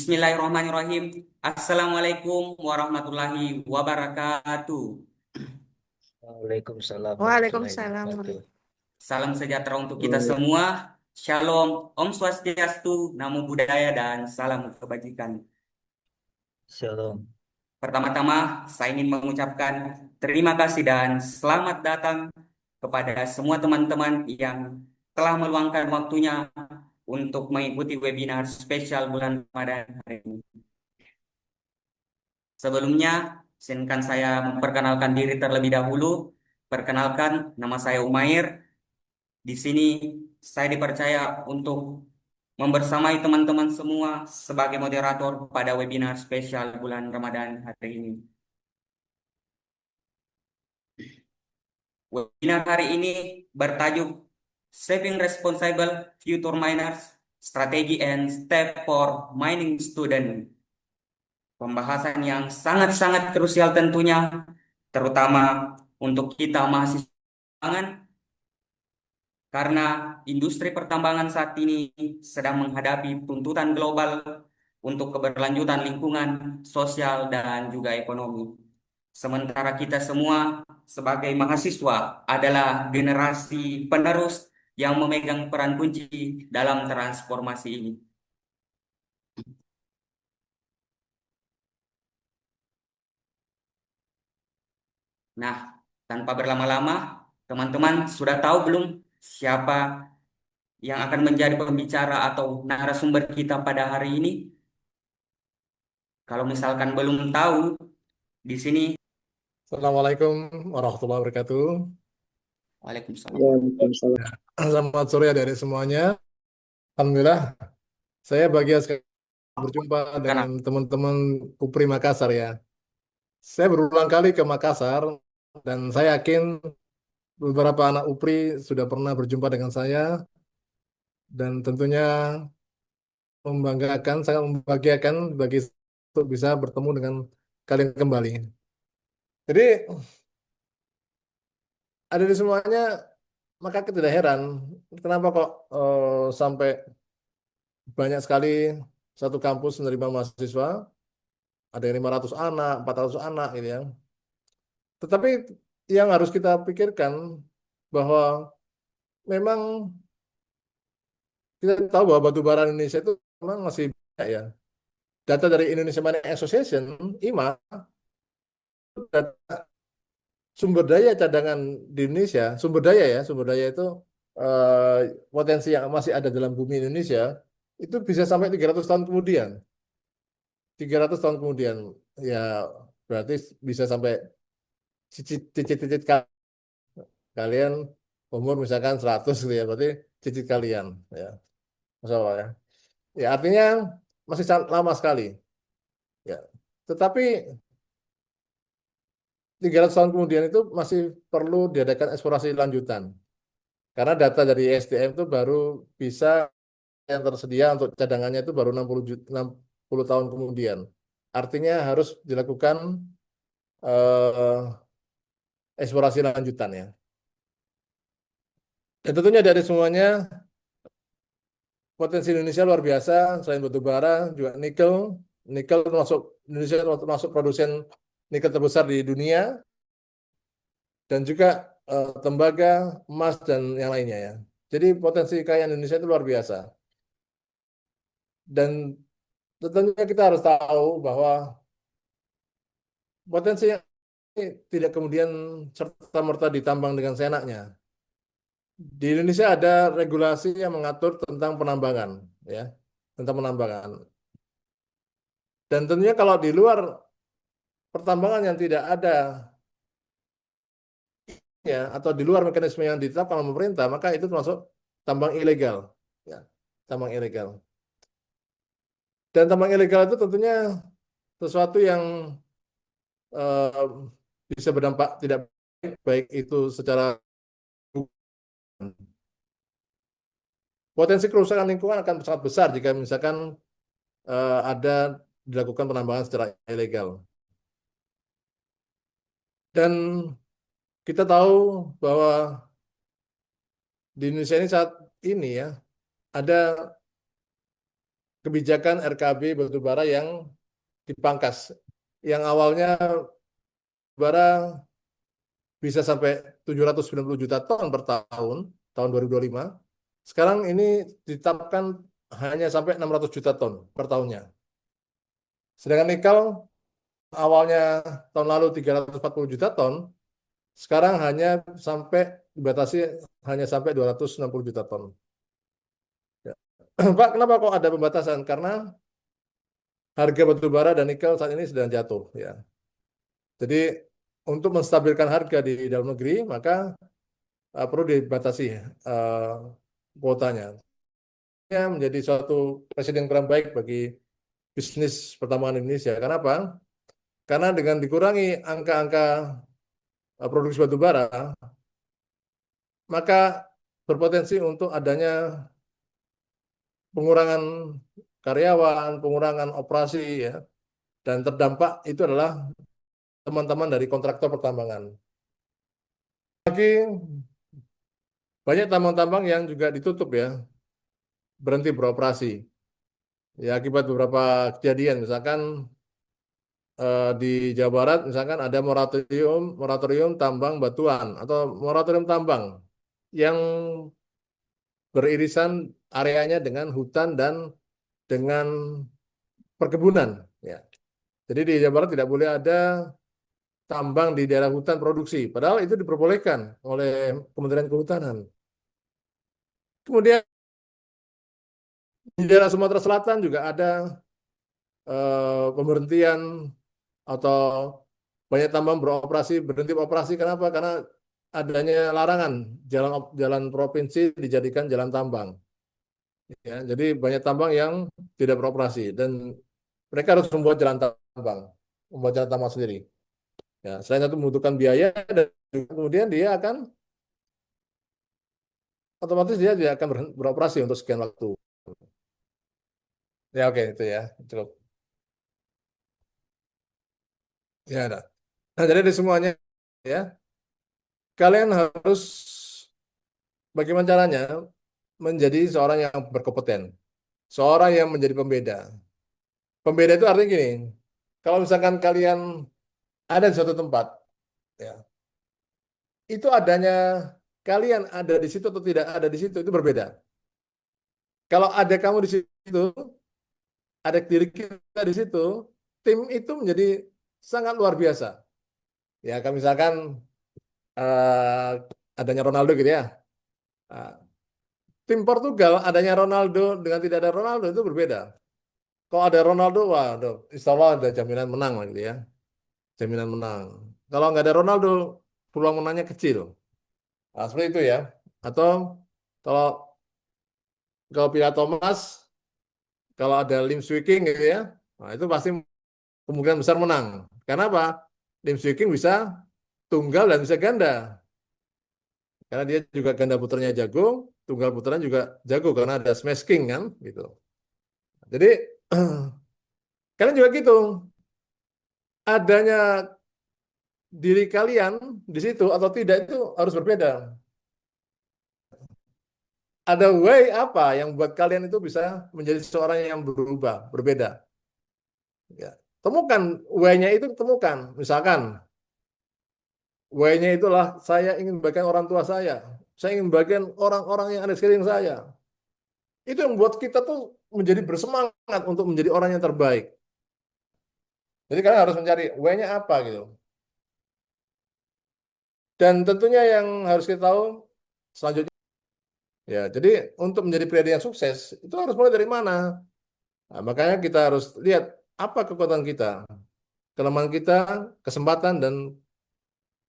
Bismillahirrahmanirrahim. Assalamualaikum warahmatullahi wabarakatuh. Waalaikumsalam warahmatullahi Waalaikumsalam. wabarakatuh. Salam sejahtera untuk kita semua. Shalom, Om Swastiastu, Namo Buddhaya, dan salam kebajikan. Shalom. Pertama-tama, saya ingin mengucapkan terima kasih dan selamat datang kepada semua teman-teman yang telah meluangkan waktunya untuk mengikuti webinar spesial bulan Ramadan hari ini. Sebelumnya, izinkan saya memperkenalkan diri terlebih dahulu. Perkenalkan, nama saya Umair. Di sini saya dipercaya untuk membersamai teman-teman semua sebagai moderator pada webinar spesial bulan Ramadan hari ini. Webinar hari ini bertajuk Saving Responsible Future Miners, Strategy and Step for Mining Student. Pembahasan yang sangat-sangat krusial tentunya, terutama untuk kita mahasiswa pertambangan, karena industri pertambangan saat ini sedang menghadapi tuntutan global untuk keberlanjutan lingkungan, sosial, dan juga ekonomi. Sementara kita semua sebagai mahasiswa adalah generasi penerus yang memegang peran kunci dalam transformasi ini. Nah, tanpa berlama-lama, teman-teman sudah tahu belum siapa yang akan menjadi pembicara atau narasumber kita pada hari ini? Kalau misalkan belum tahu, di sini. Assalamualaikum warahmatullahi wabarakatuh. Waalaikumsalam. Waalaikumsalam. Selamat sore adik-adik semuanya. Alhamdulillah, saya bahagia sekali berjumpa Karena dengan teman-teman UPRI Makassar ya. Saya berulang kali ke Makassar dan saya yakin beberapa anak UPRI sudah pernah berjumpa dengan saya dan tentunya membanggakan, sangat membahagiakan bagi untuk bisa bertemu dengan kalian kembali. Jadi ada di semuanya, maka kita tidak heran kenapa kok sampai banyak sekali satu kampus menerima mahasiswa, ada yang 500 anak, 400 anak gitu ya. Tetapi yang harus kita pikirkan bahwa memang kita tahu bahwa batu bara Indonesia itu memang masih banyak ya. Data dari Indonesia Mining Association, IMA, data sumber daya cadangan di Indonesia, sumber daya itu potensi yang masih ada dalam bumi Indonesia, itu bisa sampai 300 tahun kemudian. 300 tahun kemudian, ya berarti bisa sampai cicit-cicit kalian umur misalkan 100 gitu ya, berarti cicit kalian ya. Masya Allah ya. Ya artinya masih sangat lama sekali ya. Tetapi 300 tahun kemudian itu masih perlu diadakan eksplorasi lanjutan. Karena data dari SDM itu baru bisa yang tersedia untuk cadangannya itu baru 60 tahun kemudian. Artinya harus dilakukan eh, eksplorasi lanjutan ya. Dan tentunya dari semuanya potensi Indonesia luar biasa, selain batu bara juga nikel. Nikel termasuk Indonesia termasuk produsen nikel terbesar di dunia dan juga tembaga, emas dan yang lainnya ya. Jadi potensi kekayaan Indonesia itu luar biasa. Dan tentunya kita harus tahu bahwa potensi ini tidak kemudian serta-merta ditambang dengan seenaknya. Di Indonesia ada regulasi yang mengatur tentang penambangan ya, tentang penambangan. Dan tentunya kalau di luar pertambangan yang tidak ada ya atau di luar mekanisme yang ditetapkan oleh pemerintah, maka itu termasuk tambang ilegal ya, tambang ilegal. Dan tambang ilegal itu tentunya sesuatu yang eh, bisa berdampak tidak baik, baik itu secara potensi kerusakan lingkungan akan sangat besar jika misalkan ada dilakukan penambangan secara ilegal. Dan kita tahu bahwa di Indonesia ini saat ini ya ada kebijakan RKB batubara yang dipangkas. Yang awalnya bara bisa sampai 790 juta ton per tahun, tahun 2025. Sekarang ini ditetapkan hanya sampai 600 juta ton per tahunnya. Sedangkan nikel awalnya tahun lalu 340 juta ton, sekarang hanya sampai dibatasi hanya sampai 260 juta ton. Ya. Pak, kenapa kok ada pembatasan? Karena harga batu bara dan nikel saat ini sedang jatuh. Ya. Jadi untuk menstabilkan harga di dalam negeri, maka perlu dibatasi kuotanya. Ini menjadi suatu presiden kurang baik bagi bisnis pertambangan Indonesia. Kenapa? Karena dengan dikurangi angka-angka produksi batu bara, maka berpotensi untuk adanya pengurangan karyawan, pengurangan operasi, ya, dan terdampak itu adalah teman-teman dari kontraktor pertambangan. Lagi banyak tambang-tambang yang juga ditutup, ya, berhenti beroperasi. Ya, akibat beberapa kejadian, misalkan di Jawa Barat, misalkan ada moratorium tambang batuan atau moratorium tambang yang beririsan areanya dengan hutan dan dengan perkebunan. Ya. Jadi di Jawa Barat tidak boleh ada tambang di daerah hutan produksi, padahal itu diperbolehkan oleh Kementerian Kehutanan. Kemudian di daerah Sumatera Selatan juga ada pemberhentian atau banyak tambang berhenti beroperasi. Kenapa? Karena adanya larangan jalan jalan provinsi dijadikan jalan tambang. Ya, jadi banyak tambang yang tidak beroperasi dan mereka harus membuat jalan tambang, membuat jalan tambang sendiri. Ya, selain itu membutuhkan biaya dan kemudian dia akan otomatis dia tidak akan beroperasi untuk sekian waktu. Ya, oke, itu ya cukup. Ya, ada. Nah, jadi di semuanya, ya, kalian harus bagaimana caranya menjadi seorang yang berkompeten, seorang yang menjadi pembeda. Pembeda itu artinya gini, kalau misalkan kalian ada di suatu tempat, ya, itu adanya kalian ada di situ atau tidak ada di situ itu berbeda. Kalau ada kamu di situ, ada diri kita di situ, tim itu menjadi sangat luar biasa. Ya, kan misalkan eh, adanya Ronaldo gitu ya. Nah, tim Portugal adanya Ronaldo dengan tidak ada Ronaldo itu berbeda. Kalau ada Ronaldo, wah, insya Allah ada jaminan menang lah gitu ya. Jaminan menang. Kalau nggak ada Ronaldo, peluang menangnya kecil. Nah, seperti itu ya. Atau kalau kalau Piala Thomas, kalau ada Lim Swee King gitu ya, nah itu pasti kemungkinan besar menang. Karena apa? Lim Swee King bisa tunggal dan bisa ganda. Karena dia juga ganda puteranya jago, tunggal puteranya juga jago karena ada Smash King kan, gitu. Jadi kalian juga gitu. Adanya diri kalian di situ atau tidak itu harus berbeda. Ada way apa yang buat kalian itu bisa menjadi seorang yang berubah, berbeda. Ya. Temukan way-nya itu temukan. Misalkan way-nya itulah saya ingin bagian orang tua saya. Saya ingin bagian orang-orang yang ada di sekeliling saya. Itu yang membuat kita tuh menjadi bersemangat untuk menjadi orang yang terbaik. Jadi kalian harus mencari way-nya apa gitu. Dan tentunya yang harus kita tahu selanjutnya, ya, jadi untuk menjadi pribadi yang sukses itu harus mulai dari mana? Nah, makanya kita harus lihat apa kekuatan kita, kelemahan kita, kesempatan dan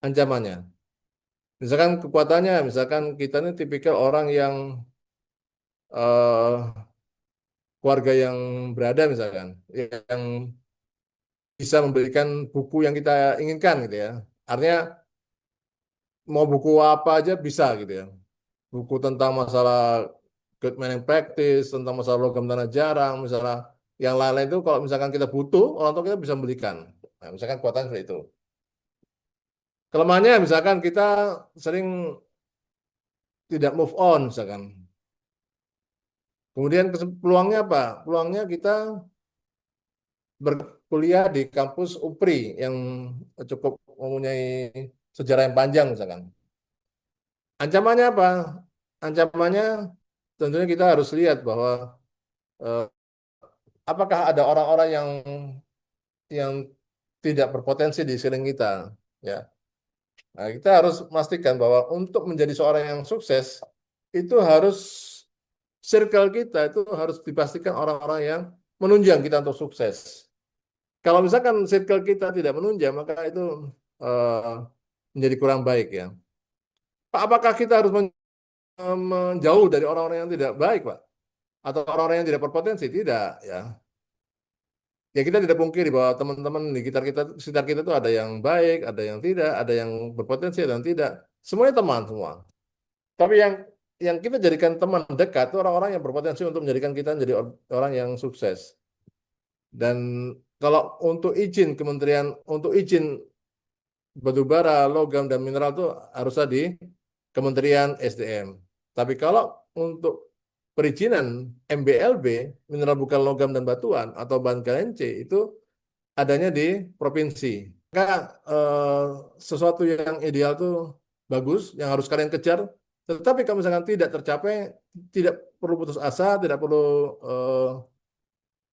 ancamannya. Misalkan kekuatannya, misalkan kita ini tipikal orang yang keluarga yang berada misalkan, yang bisa memberikan buku yang kita inginkan gitu ya. Artinya mau buku apa aja bisa gitu ya. Buku tentang masalah good management practice, tentang masalah logam tanah jarang, misalnya yang lain-lain itu kalau misalkan kita butuh, orang tua kita bisa membelikan. Nah, misalkan kekuatan seperti itu. Kelemahannya misalkan kita sering tidak move on misalkan. Kemudian peluangnya apa? Peluangnya kita berkuliah di kampus UPRI yang cukup mempunyai sejarah yang panjang misalkan. Ancamannya apa? Ancamannya tentunya kita harus lihat bahwa eh, apakah ada orang-orang yang tidak berpotensi di sekeliling kita, ya. Nah, kita harus memastikan bahwa untuk menjadi seorang yang sukses itu harus circle kita itu harus dipastikan orang-orang yang menunjang kita untuk sukses. Kalau misalkan circle kita tidak menunjang, maka itu eh, menjadi kurang baik ya. Pak, apakah kita harus menjauh dari orang-orang yang tidak baik, Pak? Atau orang-orang yang tidak berpotensi? Tidak, ya. Ya kita tidak pungkiri bahwa teman-teman di sekitar kita itu ada yang baik, ada yang tidak, ada yang berpotensi, ada yang tidak. Semuanya teman semua. Tapi yang kita jadikan teman dekat itu orang-orang yang berpotensi untuk menjadikan kita menjadi orang yang sukses. Dan kalau untuk izin batubara, logam dan mineral itu harusnya di Kementerian SDM. Tapi kalau untuk perizinan MBLB, mineral bukan logam dan batuan atau bahan KNC itu adanya di provinsi. Maka sesuatu yang ideal itu bagus, yang harus kalian kejar. Tetapi kalau misalkan tidak tercapai, tidak perlu putus asa, tidak perlu eh,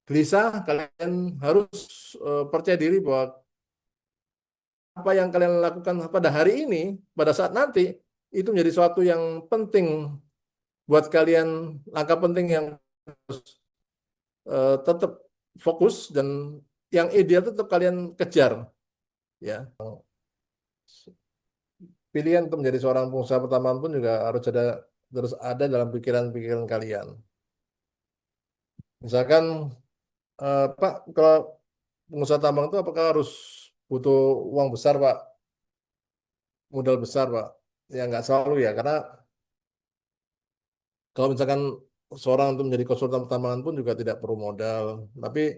gelisah. Kalian harus percaya diri bahwa apa yang kalian lakukan pada hari ini, pada saat nanti, itu menjadi sesuatu yang penting buat kalian, langkah penting yang harus tetap fokus dan yang ideal tetap kalian kejar. Ya, pilihan untuk menjadi seorang pengusaha pertambangan pun juga harus ada dalam pikiran-pikiran kalian. Misalkan, Pak, kalau pengusaha tambang itu apakah harus butuh uang besar, Pak? Modal besar, Pak? Ya nggak selalu ya, karena kalau misalkan seorang untuk menjadi konsultan pertambangan pun juga tidak perlu modal, tapi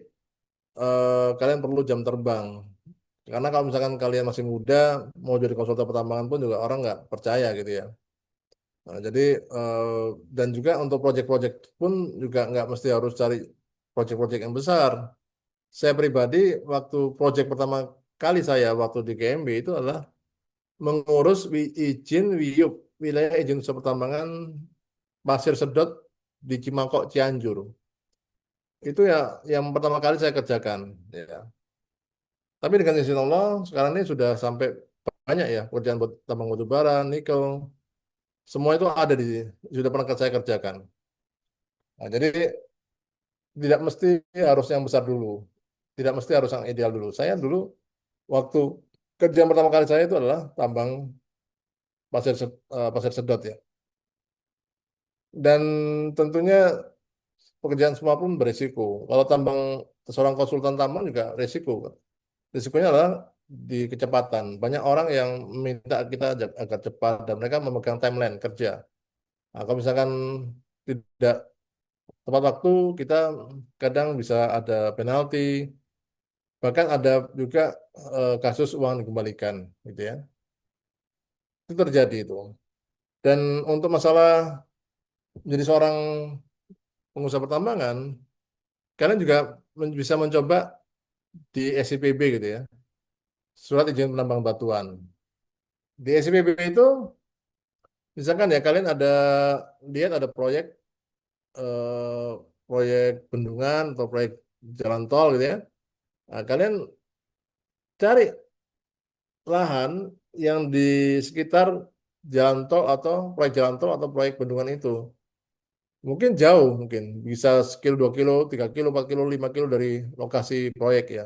kalian perlu jam terbang. Karena kalau misalkan kalian masih muda, mau jadi konsultan pertambangan pun juga orang nggak percaya gitu ya. Nah, jadi dan juga untuk proyek-proyek pun juga nggak mesti harus cari proyek-proyek yang besar. Saya pribadi waktu proyek pertama kali saya waktu di GMB itu adalah mengurus izin WIUP, wilayah izin usaha pertambangan Pasir Sedot di Cimangkok Cianjur. Itu ya yang pertama kali saya kerjakan. Ya. Tapi dengan izin Allah sekarang ini sudah sampai banyak ya pekerjaan buat tambang batu bara, nikel, semua itu ada sudah pernah saya kerjakan. Nah, jadi tidak mesti harus yang besar dulu, tidak mesti harus yang ideal dulu. Saya dulu waktu kerjaan pertama kali saya itu adalah tambang Pasir Sedot ya. Dan tentunya pekerjaan semua pun berisiko. Kalau tambang seorang konsultan tambang juga risiko. Risikonya adalah di kecepatan. Banyak orang yang minta kita agak cepat dan mereka memegang timeline kerja. Nah, kalau misalkan tidak tepat waktu, kita kadang bisa ada penalti, bahkan ada juga kasus uang dikembalikan, gitu ya. Itu terjadi itu. Dan untuk masalah menjadi seorang pengusaha pertambangan, kalian juga bisa mencoba di SIPB gitu ya, surat izin penambang batuan. Di SIPB itu, misalkan ya kalian lihat ada eh, proyek bendungan atau proyek jalan tol gitu ya. Nah, kalian cari lahan yang di sekitar jalan tol atau proyek jalan tol atau proyek bendungan itu. Mungkin jauh, mungkin bisa sekilo, 2 kilo, 3 kilo, 4 kilo, 5 kilo dari lokasi proyek ya.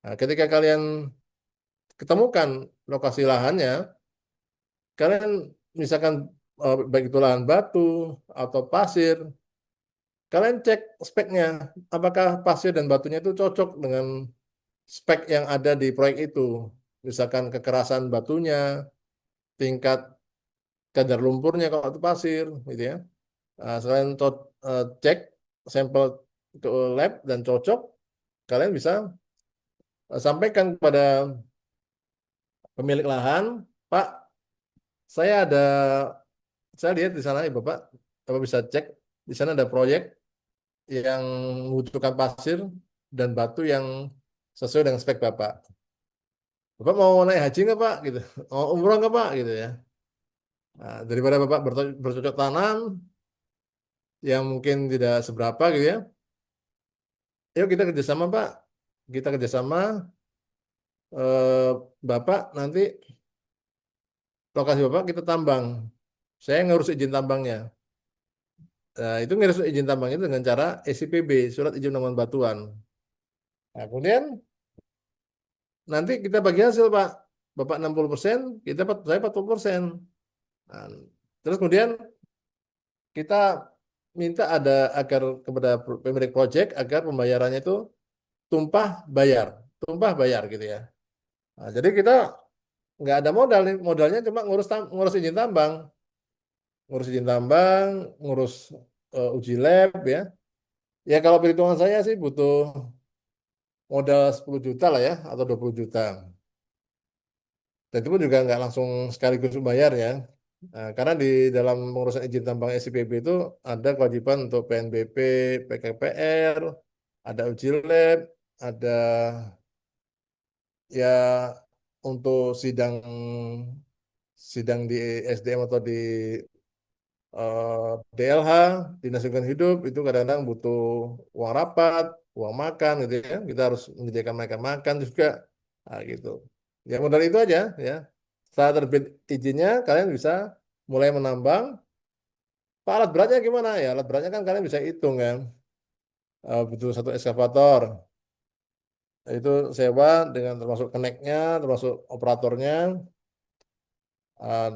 Nah, ketika kalian ketemukan lokasi lahannya, kalian misalkan baik itu lahan batu atau pasir, kalian cek speknya, apakah pasir dan batunya itu cocok dengan spek yang ada di proyek itu. Misalkan kekerasan batunya, tingkat kadar lumpurnya kalau itu pasir, gitu ya. Nah, selain cek sampel ke lab dan cocok, kalian bisa sampaikan kepada pemilik lahan, Pak, saya ada, saya lihat di sana ya Bapak, Bapak bisa cek. di sana ada proyek yang membutuhkan pasir dan batu yang sesuai dengan spek Bapak. Bapak mau naik haji nggak Pak? Gitu. Mau umroh nggak Pak? Gitu ya. Nah, daripada Bapak bercocok tanam yang mungkin tidak seberapa gitu ya. Yuk kita kerjasama Pak. Kita kerjasama. eh, Bapak nanti lokasi Bapak kita tambang. Saya ngurus izin tambangnya. Nah, itu ngurus izin tambang itu dengan cara SIPB, Surat Izin Pengembangan Batuan. Nah, kemudian nanti kita bagi hasil Pak. Bapak 60%, saya 40%. Nah, terus kemudian kita minta agar kepada pemilik proyek agar pembayarannya itu tumpah bayar, tumpah bayar gitu ya. Nah, jadi kita nggak ada modal nih, modalnya cuma ngurus izin tambang, ngurus uji lab ya. Ya kalau perhitungan saya sih butuh modal 10 juta lah ya atau 20 juta. Dan itu pun juga nggak langsung sekaligus bayar ya. Nah, karena di dalam pengurusan izin tambang SIPB itu ada kewajiban untuk PNBP, PKPR, ada uji lab, ada ya untuk sidang sidang di SDM atau di DLH, Dinas Lingkungan Hidup itu kadang-kadang butuh uang rapat, uang makan gitu ya. Kita harus menyediakan mereka makan juga. Nah, gitu. Ya modal itu aja ya. Setelah terbit izinnya, kalian bisa mulai menambang. Pak, alat beratnya gimana ya? Alat beratnya kan kalian bisa hitung kan. Butuh satu ekskavator. Itu sewa dengan termasuk keneknya, termasuk operatornya.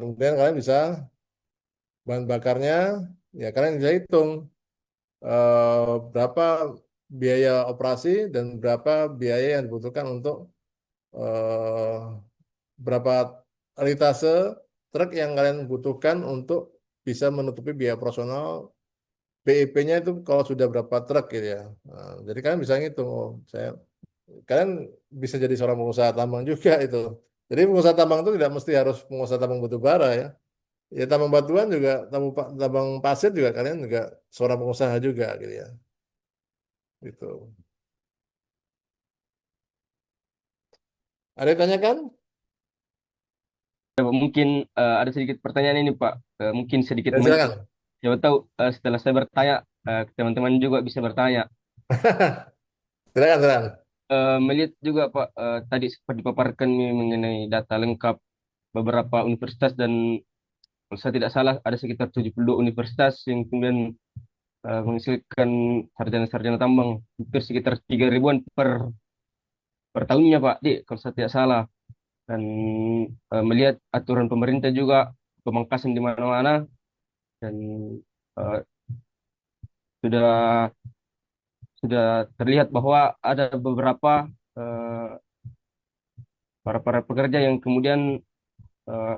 Kemudian kalian bisa bahan bakarnya, ya kalian bisa hitung berapa biaya operasi dan berapa biaya yang dibutuhkan untuk eh, berapa litase truk yang kalian butuhkan untuk bisa menutupi biaya operasional BIP-nya itu kalau sudah berapa truk gitu ya. Nah, jadi kalian bisa ngitung, oh, kalian bisa jadi seorang pengusaha tambang juga itu. Jadi pengusaha tambang itu tidak mesti harus pengusaha tambang batu bara ya. Ya tambang batuan juga, tambang pasir juga kalian juga seorang pengusaha juga gitu ya. Gitu. Ada yang tanyakan? Mungkin ada sedikit pertanyaan ini Pak. Mungkin sedikit Ya, menyinggung. silakan. Siapa tahu setelah saya bertanya, teman-teman juga bisa bertanya. Silakan, silakan. Melihat juga Pak, tadi sempat dipaparkan nih mengenai data lengkap beberapa universitas dan kalau saya tidak salah ada sekitar 72 universitas yang kemudian menghasilkan sarjana-sarjana tambang hampir sekitar 3 ribuan per tahunnya Pak, kalau saya tidak salah. Dan melihat aturan pemerintah juga pemangkasan di mana-mana dan eh, sudah sudah terlihat bahwa ada beberapa eh, para pekerja yang kemudian eh,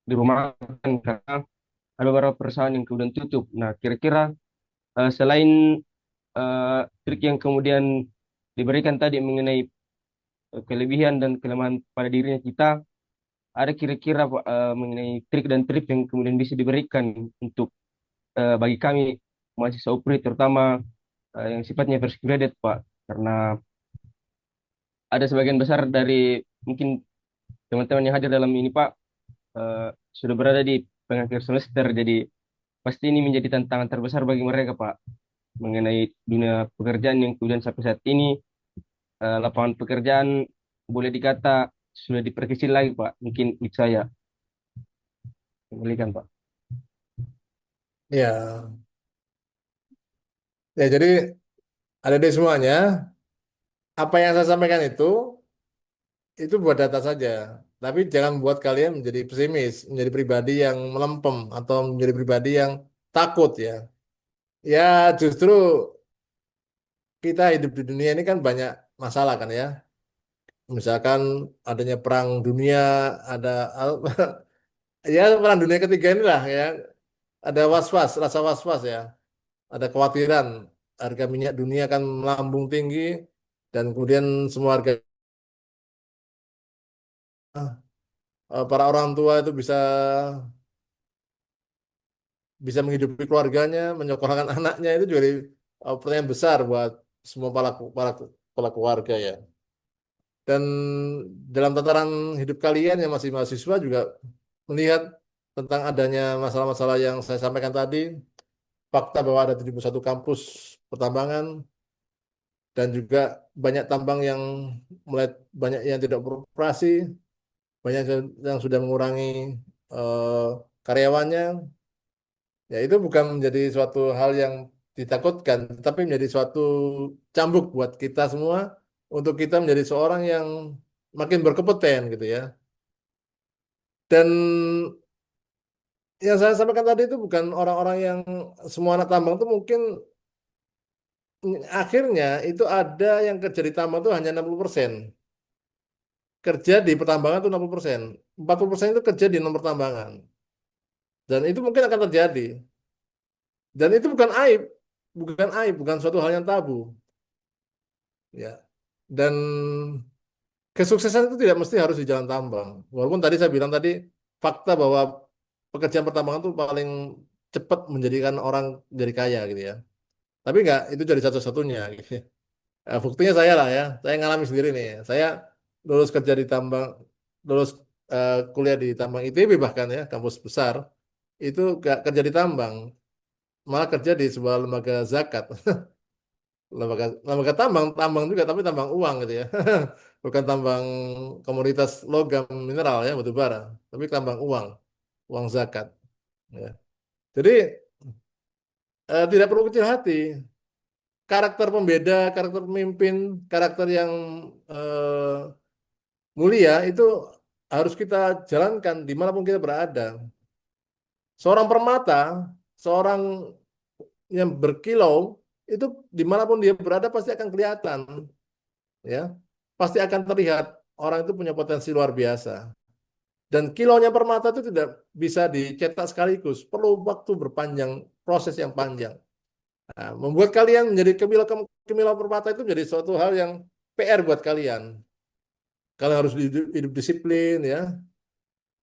dirumahkan karena ada beberapa perusahaan yang kemudian tutup. Nah, kira-kira selain trik yang kemudian diberikan tadi mengenai kelebihan dan kelemahan pada dirinya kita, ada kira-kira mengenai trik dan trik yang kemudian bisa diberikan untuk bagi kami mahasiswa UPRI terutama yang sifatnya fresh graduate Pak, karena ada sebagian besar dari mungkin teman-teman yang hadir dalam ini Pak sudah berada di pengakhir semester, jadi pasti ini menjadi tantangan terbesar bagi mereka Pak mengenai dunia pekerjaan yang kemudian sampai saat ini lapangan pekerjaan boleh dikata sudah diperkecil lagi Pak, mungkin itu saya kembalikan Pak. Ya, ya jadi ada di semuanya. Apa yang saya sampaikan itu buat data saja. Tapi jangan buat kalian menjadi pesimis, menjadi pribadi yang melempem atau menjadi pribadi yang takut ya. Ya justru kita hidup di dunia ini kan banyak masalah kan ya. Misalkan adanya perang dunia, ada ya perang dunia ketiga inilah ya. Ada was-was, rasa was-was ya. Ada kekhawatiran harga minyak dunia akan melambung tinggi dan kemudian semua harga para orang tua itu bisa bisa menghidupi keluarganya, menyekolahkan anaknya, itu juga pertanyaan besar buat semua para keluarga ya. Dan dalam tataran hidup kalian yang masih mahasiswa juga melihat tentang adanya masalah-masalah yang saya sampaikan tadi, fakta bahwa ada 71 kampus pertambangan dan juga banyak tambang yang mulai banyak yang tidak beroperasi, banyak yang sudah mengurangi eh, karyawannya. Ya itu bukan menjadi suatu hal yang ditakutkan, tapi menjadi suatu cambuk buat kita semua untuk kita menjadi seorang yang makin berkompeten gitu ya. Dan yang saya sampaikan tadi itu bukan orang-orang yang semua anak tambang itu mungkin akhirnya itu ada yang kerja di tambang itu hanya 60%. Kerja di pertambangan itu 60%. 40% itu kerja di non pertambangan. Dan itu mungkin akan terjadi. Dan itu bukan aib, bukan suatu hal yang tabu. Ya. Dan kesuksesan itu tidak mesti harus di jalan tambang. Walaupun tadi saya bilang tadi fakta bahwa pekerjaan pertambangan itu paling cepat menjadikan orang jadi kaya gitu ya. Tapi enggak, itu jadi satu-satunya gitu. Buktinya saya lah ya, saya ngalami sendiri nih. Saya lulus kerja di tambang, lulus kuliah di tambang ITB bahkan ya, kampus besar. Itu gak kerja di tambang, malah kerja di sebuah lembaga zakat. Lembaga tambang juga, tapi tambang uang gitu ya. Bukan tambang komoditas logam mineral ya, batu bara, tapi tambang uang zakat. Ya. Jadi tidak perlu kecil hati. Karakter pembeda, karakter pemimpin, karakter yang eh, mulia itu harus kita jalankan dimanapun kita berada. Seorang permata, seorang yang berkilau, itu dimanapun dia berada pasti akan kelihatan. Ya, pasti akan terlihat orang itu punya potensi luar biasa. Dan kilaunya permata itu tidak bisa dicetak sekaligus, perlu waktu berpanjang, proses yang panjang. Nah, membuat kalian menjadi kemilau permata itu menjadi suatu hal yang PR buat kalian. Kalian harus hidup disiplin ya.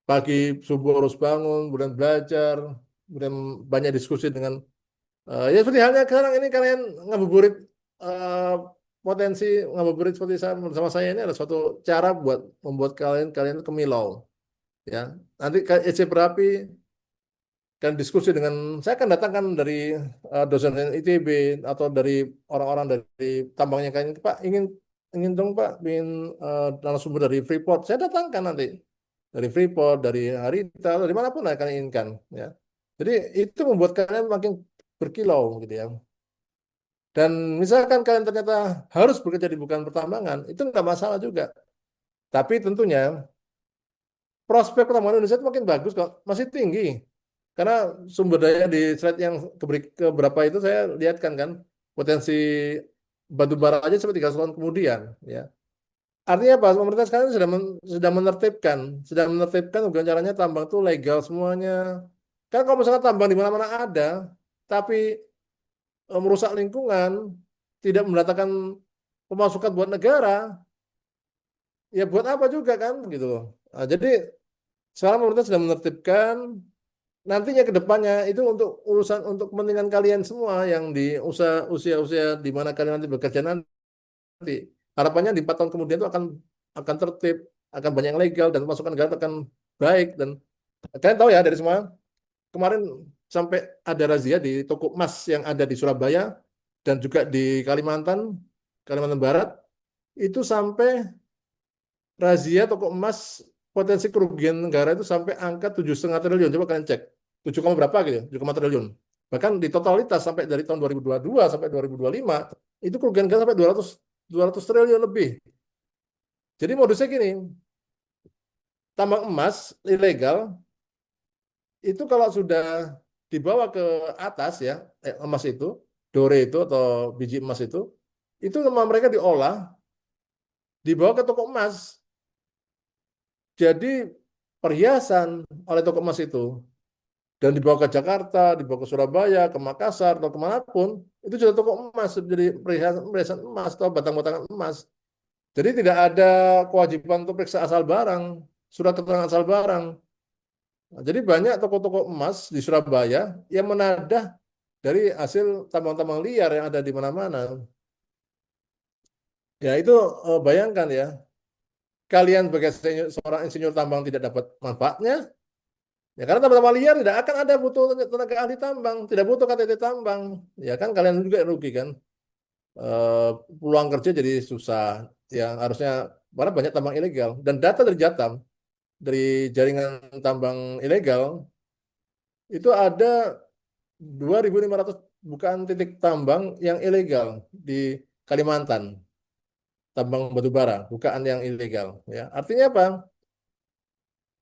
Pagi subuh harus bangun, kemudian belajar, kemudian banyak diskusi dengan ya seperti halnya sekarang ini kalian ngabuburit eh, potensi ngabuburit seperti saya bersama saya ini adalah suatu cara buat membuat kalian kemilau ya. Nanti EC berapi kan diskusi dengan saya akan datangkan dari dosen ITB atau dari orang-orang dari tambangnya kalian Pak ingin ingin dong Pak ingin narasumber dari Freeport saya datangkan nanti dari Freeport dari Harita dari manapun yang kalian inginkan ya. Jadi itu membuat kalian makin berkilau gitu ya. Dan misalkan kalian ternyata harus bekerja di bukan pertambangan, itu nggak masalah juga. Tapi tentunya prospek pertambangan Indonesia itu makin bagus kok, masih tinggi. Karena sumber daya di slide yang keberapa itu saya lihatkan kan, potensi batu bara aja sampai 300 tahun kemudian. Ya. Artinya apa? Pemerintah sekarang sedang menertibkan bukan caranya tambang itu legal semuanya. Kan kalau misalnya tambang di mana-mana ada, tapi merusak lingkungan, tidak mendatangkan pemasukan buat negara, ya buat apa juga kan gitu loh. Nah, jadi sekarang pemerintah sudah menertibkan nantinya ke depannya itu untuk urusan untuk kepentingan kalian semua yang di usia-usia di mana kalian nanti bekerja nanti. Harapannya di 4 tahun kemudian itu akan tertib, akan banyak yang legal dan masukan negara akan baik dan kalian tahu ya dari semua kemarin sampai ada razia di toko emas yang ada di Surabaya dan juga di Kalimantan Barat itu sampai razia toko emas potensi kerugian negara itu sampai angka 7,5 triliun. Coba kalian cek. 7, berapa gitu ya? 7, triliun. Bahkan di totalitas sampai dari tahun 2022 sampai 2025 itu kerugian negara sampai 200 triliun lebih. Jadi modusnya gini, tambang emas ilegal itu kalau sudah dibawa ke atas ya, emas itu, dore itu atau biji emas itu sama mereka diolah, dibawa ke toko emas. Jadi perhiasan oleh toko emas itu dan dibawa ke Jakarta, dibawa ke Surabaya, ke Makassar atau kemanapun itu sudah toko emas jadi perhiasan emas atau batang-batangan emas. Jadi tidak ada kewajiban untuk periksa asal barang, surat keterangan asal barang. Jadi banyak toko-toko emas di Surabaya yang menadah dari hasil tambang-tambang liar yang ada di mana-mana. Ya itu bayangkan ya, kalian sebagai seorang insinyur tambang tidak dapat manfaatnya, ya karena tambang-tambang liar tidak akan ada butuh tenaga ahli tambang, tidak butuh KTT tambang, ya kan kalian juga rugi kan. Eh, Peluang kerja jadi susah, yang harusnya karena banyak tambang ilegal dan data dari Jatam dari jaringan tambang ilegal itu ada 2.500 bukaan titik tambang yang ilegal di Kalimantan, tambang batu bara, bukaan yang ilegal. Ya, artinya apa?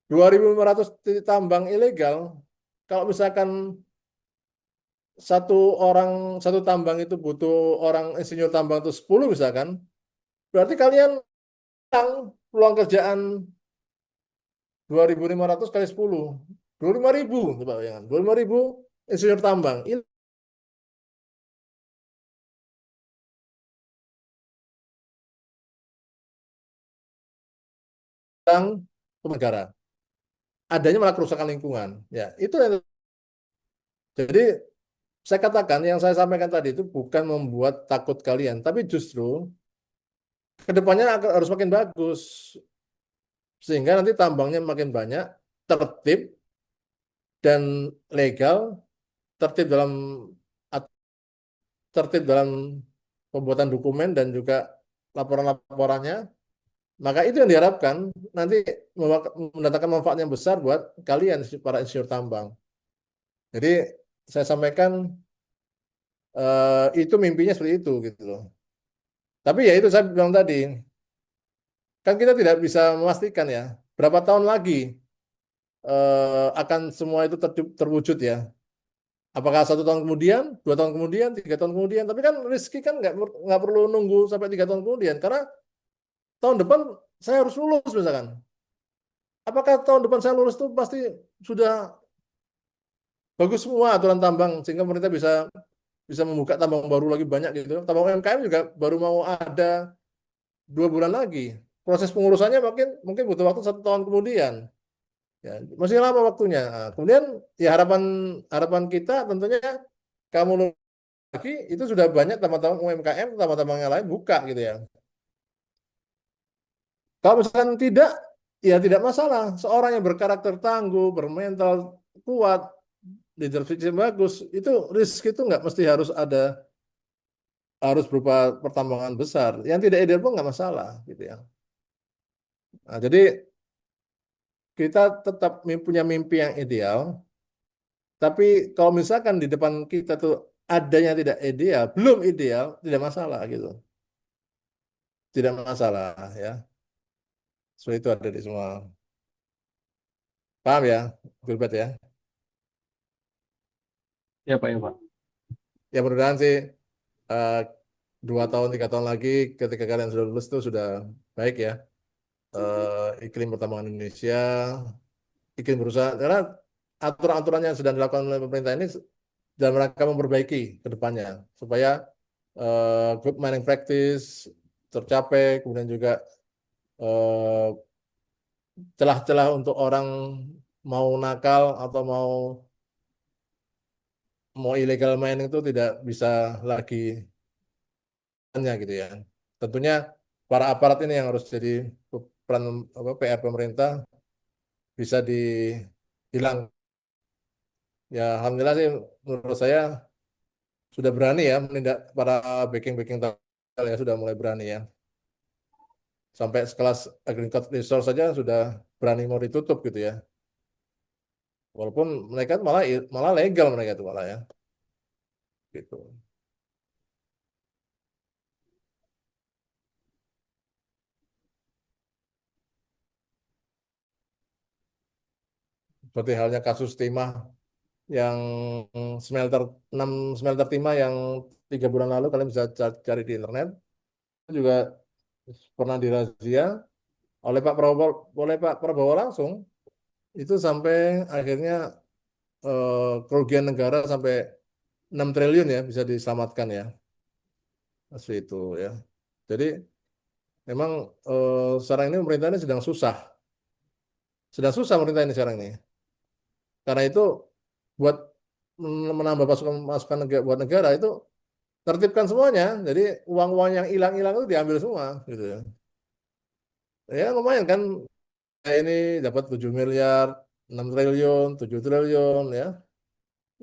2.500 titik tambang ilegal. Kalau misalkan satu orang satu tambang itu butuh orang insinyur tambang itu 10 misalkan, berarti kalian hilang peluang kerjaan 2.500 kali 10, 25.000, coba bayangkan, 25.000 insinyur tambang hilang ke negara. Adanya malah kerusakan lingkungan. Ya, itu yang jadi saya katakan yang saya sampaikan tadi itu bukan membuat takut kalian, tapi justru kedepannya harus makin bagus sehingga nanti tambangnya makin banyak, tertib dan legal, tertib dalam tertib dalam pembuatan dokumen dan juga laporan-laporannya. Maka itu yang diharapkan nanti mendatangkan manfaat yang besar buat kalian para insinyur tambang. Jadi saya sampaikan itu mimpinya seperti itu gitu loh. Tapi ya itu saya bilang tadi, kan kita tidak bisa memastikan ya berapa tahun lagi akan semua itu terwujud ya. Apakah 1 tahun kemudian, 2 tahun kemudian, 3 tahun kemudian? Tapi kan rezeki kan nggak perlu nunggu sampai 3 tahun kemudian, karena tahun depan saya harus lulus misalkan. Apakah tahun depan saya lulus itu pasti sudah bagus semua aturan tambang sehingga pemerintah bisa bisa membuka tambang baru lagi banyak gitu. Tambang UMKM juga baru mau ada 2 bulan lagi. Proses pengurusannya mungkin butuh waktu 1 tahun kemudian. Ya, masih lama waktunya. Nah, kemudian ya harapan harapan kita tentunya kamu lagi itu sudah banyak tambang-tambang UMKM, tambang-tambang yang lain buka gitu ya. Kalau misalkan tidak, ya tidak masalah. Seorang yang berkarakter tangguh, bermental kuat, leadership yang bagus, itu risk itu nggak mesti harus berupa pertambangan besar. Yang tidak ideal pun nggak masalah gitu ya. Nah, jadi kita tetap punya mimpi yang ideal, tapi kalau misalkan di depan kita tuh adanya tidak ideal, belum ideal, tidak masalah gitu. Tidak masalah ya. So itu ada di semua. Paham ya, Gilbert ya? Ya Pak, ya Pak. Ya mudah-mudahan sih eh, 2 tahun, 3 tahun lagi ketika kalian sudah lulus itu sudah baik ya. Iklim pertambangan Indonesia, iklim berusaha, karena aturan-aturan yang sedang dilakukan oleh pemerintah ini dalam rangka memperbaiki ke depannya supaya good mining practice tercapai, kemudian juga eh, celah-celah untuk orang mau nakal atau mau mau illegal mining itu tidak bisa lagi hanya gitu ya. Tentunya para aparat ini yang harus jadi peran PR pemerintah bisa dihilang. Ya alhamdulillah sih menurut saya sudah berani ya menindak para backing-backing ya sudah mulai berani ya. Sampai sekelas Agricultural Resource saja sudah berani mau ditutup gitu ya. Walaupun mereka malah malah legal mereka itu malah ya. Gitu. Seperti halnya kasus timah yang smelter 6 smelter timah yang 3 bulan lalu kalian bisa cari di internet juga pernah dirazia oleh Pak Prabowo langsung itu sampai akhirnya kerugian negara sampai 6 triliun ya bisa diselamatkan ya. Seperti itu ya. Jadi memang sekarang ini pemerintah ini sedang susah. Sedang susah pemerintah ini sekarang ini. Karena itu buat menambah pasukan masukan buat negara itu tertibkan semuanya. Jadi uang-uang yang hilang-hilang itu diambil semua gitu ya. Ya lumayan kan, kayak ini dapat 7 miliar, 6 triliun, 7 triliun ya.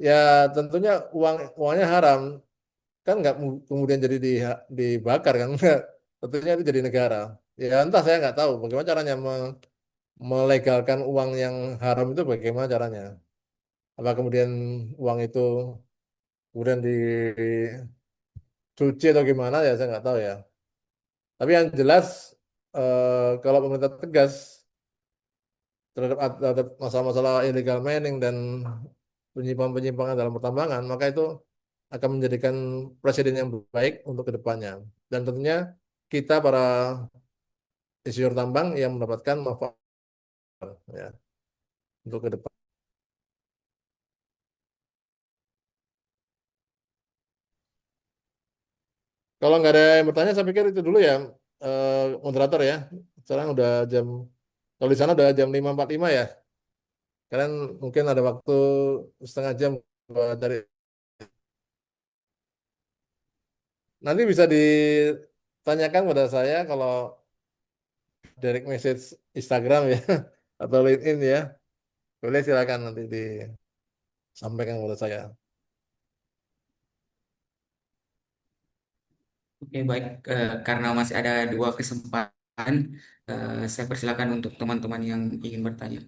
Ya tentunya uangnya haram kan, nggak kemudian jadi dibakar kan, nggak. Tentunya itu jadi negara. Ya entah, saya nggak tahu bagaimana caranya melegalkan uang yang haram itu, bagaimana caranya. Apa kemudian uang itu kemudian dicuci atau gimana, ya saya nggak tahu ya. Tapi yang jelas kalau pemerintah tegas terhadap masalah-masalah illegal mining dan penyimpangan-penyimpangan dalam pertambangan, maka itu akan menjadikan presiden yang baik untuk kedepannya. Dan tentunya kita para insinyur tambang yang mendapatkan manfaat ya untuk ke depan. Kalau nggak ada yang bertanya, saya pikir itu dulu ya, moderator ya. Sekarang udah jam, kalau di sana udah jam 5.45 ya. Kalian mungkin ada waktu setengah jam buat dari, nanti bisa ditanyakan pada saya kalau direct message Instagram ya atau LinkedIn ya. Boleh, silakan nanti disampaikan kepada saya. Oke, baik. Karena masih ada dua kesempatan, saya persilakan untuk teman-teman yang ingin bertanya.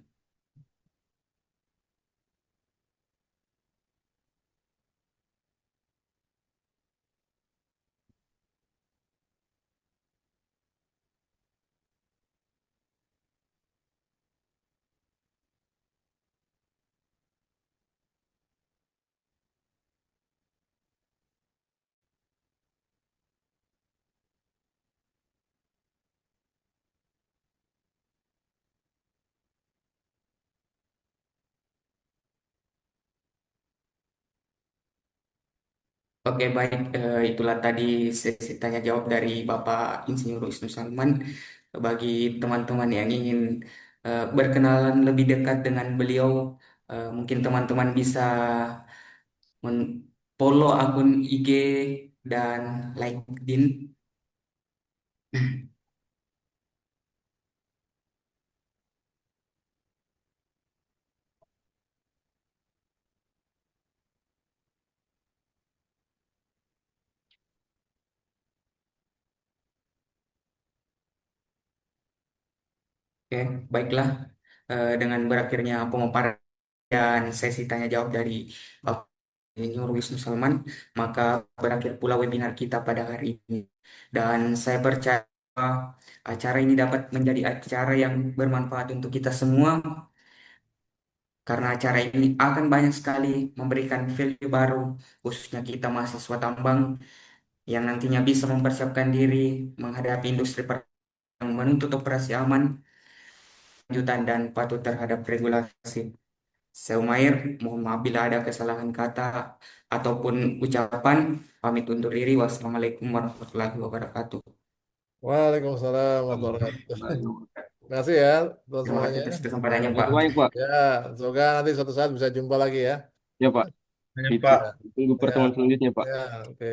Oke, baik. Itulah tadi sesi tanya jawab dari Bapak Insinyur Wisnu Salman. Bagi teman-teman yang ingin berkenalan lebih dekat dengan beliau, mungkin teman-teman bisa follow akun IG dan LinkedIn. Oke, baiklah. Dengan berakhirnya pemaparan dan sesi tanya jawab dari Bapak Insinyur Wisnu Salman, maka berakhir pula webinar kita pada hari ini. Dan saya percaya bahwa acara ini dapat menjadi acara yang bermanfaat untuk kita semua, karena acara ini akan banyak sekali memberikan value baru, khususnya kita mahasiswa tambang yang nantinya bisa mempersiapkan diri menghadapi industri yang menuntut operasi aman, lanjutan dan patuh terhadap regulasi. Saya Umair, mohon maaf bila ada kesalahan kata ataupun ucapan. Pamit undur diri. Wassalamualaikum warahmatullahi wabarakatuh. Waalaikumsalam warahmatullahi wabarakatuh. Terima kasih ya teman Terima kasih semuanya. atas kesempatannya, Terima Pak. kasih banyak, Pak. Ya, semoga nanti suatu saat bisa jumpa lagi ya. Ya, Pak. Banyak, Itu Pak. tunggu Ya, pertemuan selanjutnya, Pak. ya, oke.